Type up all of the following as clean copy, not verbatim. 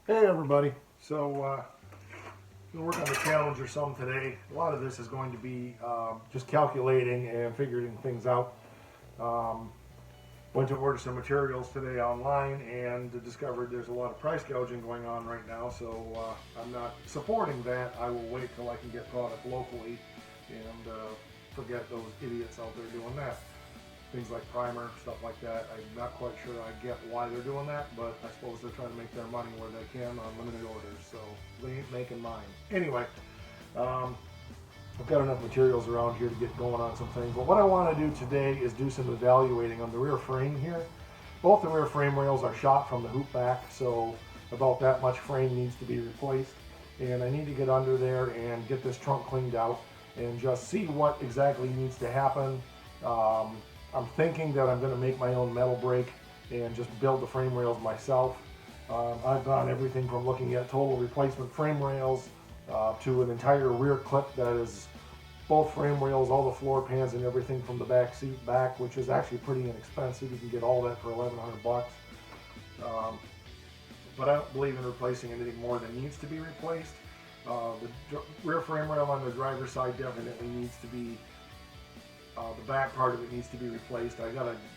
Hey everybody, gonna work on the Challenger some today. A lot of this is going to be just calculating and figuring things out. Um, Went to order some materials today online and discovered there's a lot of price gouging going on right now, so I'm not supporting that. I will wait till I can get product locally and forget those idiots out there doing that. Things like primer, stuff like that. I'm not quite sure I get why they're doing that, but I suppose they're trying to make their money where they can on limited orders, so they ain't making mine. Anyway, um, I've got enough materials around here to get going on some things, but what I want to do today is do some evaluating on the rear frame here. Both the rear frame rails are shot from the hoop back, so about that much frame needs to be replaced, and I need to get under there and get this trunk cleaned out and just see what exactly needs to happen. I'm thinking that I'm going to make my own metal brake and just build the frame rails myself. I've done everything from looking at total replacement frame rails to an entire rear clip that is both frame rails, all the floor pans and everything from the back seat back, which is actually pretty inexpensive. You can get all that for 1,100 bucks. But I don't believe in replacing anything more than needs to be replaced. The rear frame rail on the driver's side definitely needs to be the back part of it needs to be replaced.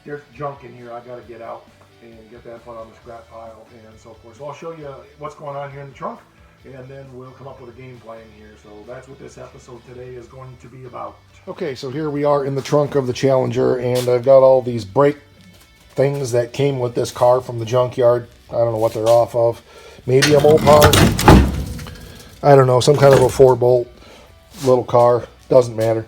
There's junk in here I gotta get out and get that put on the scrap pile and so forth. So I'll show you what's going on here in the trunk, and then we'll come up with a game plan here. So that's what this episode today is going to be about. Okay, so here we are in the trunk of the Challenger, and I've got all these brake things that came with this car from the junkyard. I don't know what they're off of. Maybe a Mopar. I don't know, some kind of a 4-bolt little car. Doesn't matter.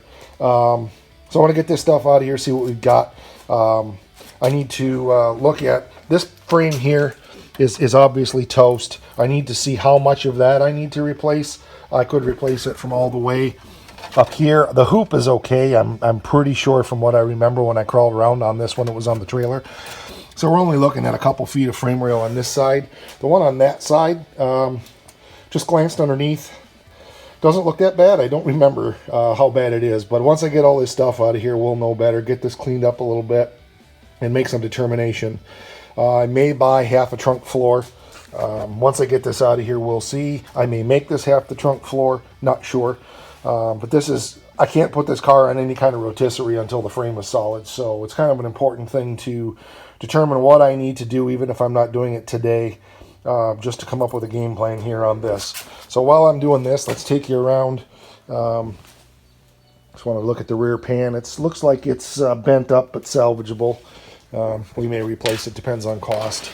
So I want to get this stuff out of here, see what we've got. I need to look at this frame here is obviously toast. I need to see how much of that I need to replace. I could replace it from all the way up here. The hoop is okay. I'm pretty sure from what I remember when I crawled around on this when it was on the trailer. So we're only looking at a couple feet of frame rail on this side. The one on that side, just glanced underneath. Doesn't look that bad. I don't remember how bad it is, but once I get all this stuff out of here, we'll know better. Get this cleaned up a little bit and make some determination. I may buy half a trunk floor. Once I get this out of here, we'll see. I may make this half the trunk floor, not sure. But I can't put this car on any kind of rotisserie until the frame is solid, so it's kind of an important thing to determine what I need to do, even if I'm not doing it today. Just to come up with a game plan here on this. So while I'm doing this, let's take you around. Just want to look at the rear pan. It looks like it's bent up but salvageable. We may replace it, depends on cost.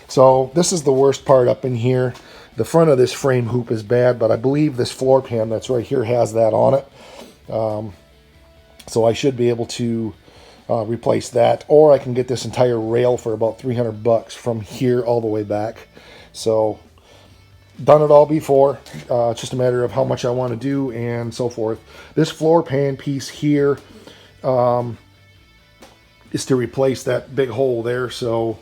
So this is the worst part up in here. The front of this frame hoop is bad, but I believe this floor pan that's right here has that on it. So I should be able to replace that, or I can get this entire rail for about 300 bucks from here all the way back. So done it all before. It's just a matter of how much I want to do and so forth. This floor pan piece here is to replace that big hole there. So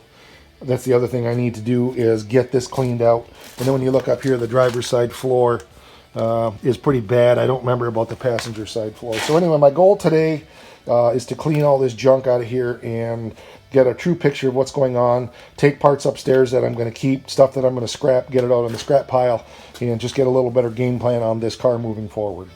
that's the other thing I need to do, is get this cleaned out. And then when you look up here, the driver's side floor is pretty bad. I don't remember about the passenger side floor. So anyway, my goal today is to clean all this junk out of here and get a true picture of what's going on. Take parts upstairs that I'm going to keep, stuff that I'm going to scrap, get it out on the scrap pile, and just get a little better game plan on this car moving forward.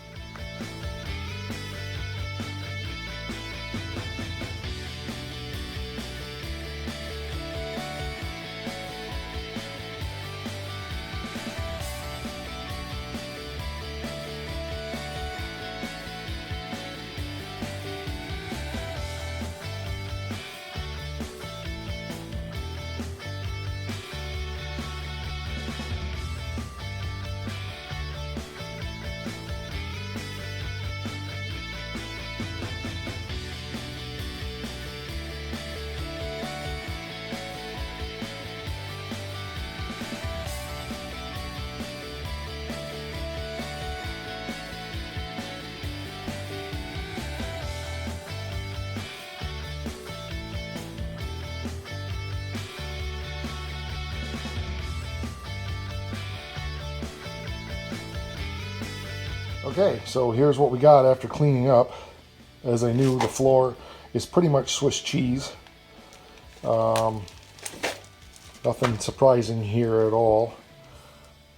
Okay, so here's what we got after cleaning up. As I knew, the floor is pretty much Swiss cheese. Nothing surprising here at all.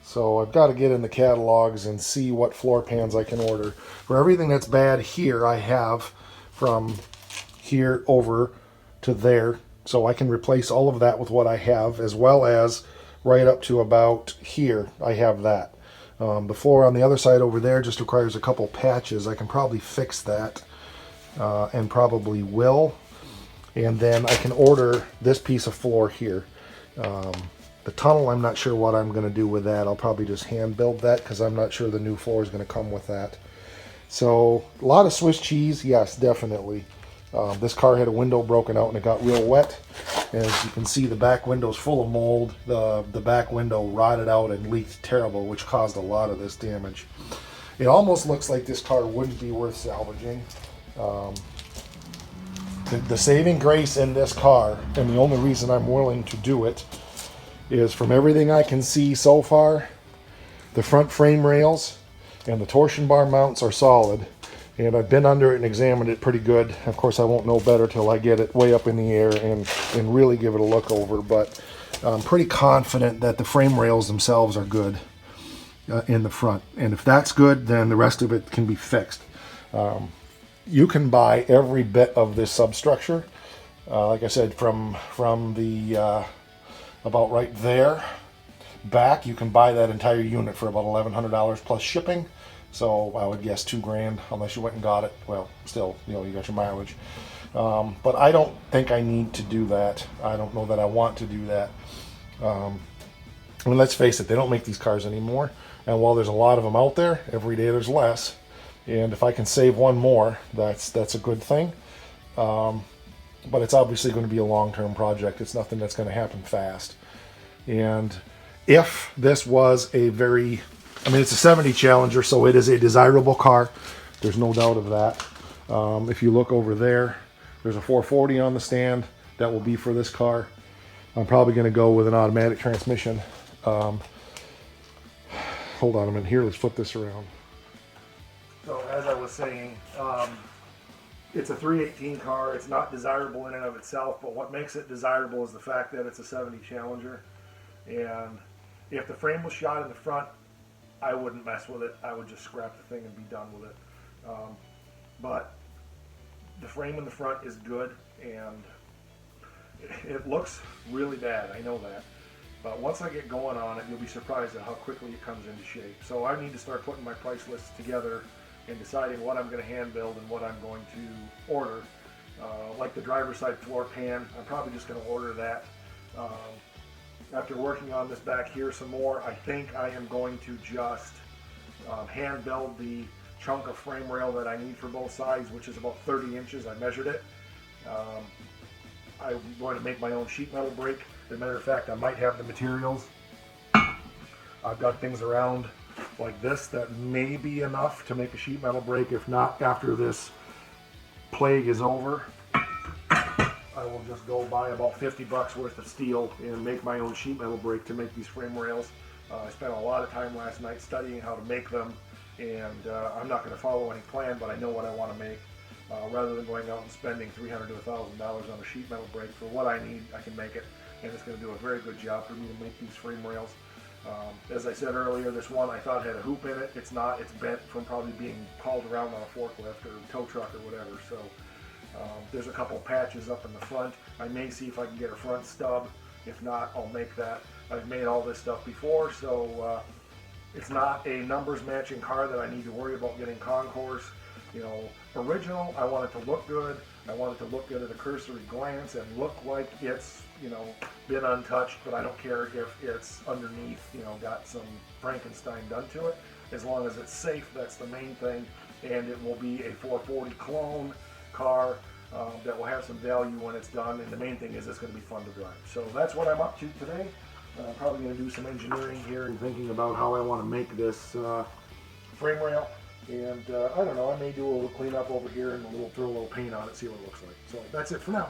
So I've got to get in the catalogs and see what floor pans I can order. For everything that's bad here, I have from here over to there. So I can replace all of that with what I have, as well as right up to about here, I have that. The floor on the other side over there just requires a couple patches. I can probably fix that, and probably will. And then I can order this piece of floor here. The tunnel, I'm not sure what I'm going to do with that. I'll probably just hand build that because I'm not sure the new floor is going to come with that. So a lot of Swiss cheese, yes, definitely. This car had a window broken out and it got real wet. As you can see, the back window's full of mold. The back window rotted out and leaked terrible, which caused a lot of this damage. It almost looks like this car wouldn't be worth salvaging. The saving grace in this car, and the only reason I'm willing to do it, is from everything I can see so far, the front frame rails and the torsion bar mounts are solid. And I've been under it and examined it pretty good. Of course, I won't know better till I get it way up in the air and really give it a look over. But I'm pretty confident that the frame rails themselves are good in the front. And if that's good, then the rest of it can be fixed. You can buy every bit of this substructure. Like I said, from the about right there back, you can buy that entire unit for about $1,100 plus shipping. So I would guess $2,000 unless you went and got it. Well, still, you know, you got your mileage. But I don't think I need to do that. I don't know that I want to do that. I mean, let's face it, they don't make these cars anymore. And while there's a lot of them out there, every day there's less. And if I can save one more, that's a good thing. But it's obviously going to be a long-term project. It's nothing that's going to happen fast. And if this was a very, I mean, it's a 70 Challenger, so it is a desirable car. There's no doubt of that. If you look over there, there's a 440 on the stand. That will be for this car. I'm probably going to go with an automatic transmission. Hold on a minute here. Let's flip this around. So as I was saying, it's a 318 car. It's not desirable in and of itself, but what makes it desirable is the fact that it's a 70 Challenger. And if the frame was shot in the front, I wouldn't mess with it. I would just scrap the thing and be done with it. But the frame in the front is good, and it looks really bad. I know that. But once I get going on it, you'll be surprised at how quickly it comes into shape. So I need to start putting my price lists together and deciding what I'm going to hand build and what I'm going to order. Like the driver's side floor pan, I'm probably just going to order that. After working on this back here some more, I think I am going to just hand build the chunk of frame rail that I need for both sides, which is about 30 inches. I measured it. I'm going to make my own sheet metal brake. As a matter of fact, I might have the materials. I've got things around like this that may be enough to make a sheet metal brake. If not, after this plague is over, I will just go buy about 50 bucks worth of steel and make my own sheet metal brake to make these frame rails. I spent a lot of time last night studying how to make them, and I'm not going to follow any plan, but I know what I want to make. Rather than going out and spending $300 to $1,000 on a sheet metal brake, for what I need, I can make it, and it's going to do a very good job for me to make these frame rails. As I said earlier, this one I thought had a hoop in it. It's not. It's bent from probably being hauled around on a forklift or tow truck or whatever. So there's a couple patches up in the front. I may see if I can get a front stub. If not, I'll make that. I've made all this stuff before, so it's not a numbers matching car that I need to worry about getting concours. You know, original, I want it to look good. I want it to look good at a cursory glance and look like it's, you know, been untouched, but I don't care if it's underneath, you know, got some Frankenstein done to it. As long as it's safe, that's the main thing, and it will be a 440 clone car that will have some value when it's done, and the main thing is it's going to be fun to drive. So that's what I'm up to today. I'm probably going to do some engineering here and thinking about how I want to make this frame rail. And I don't know, I may do a little cleanup over here and throw a little paint on it, see what it looks like. So that's it for now.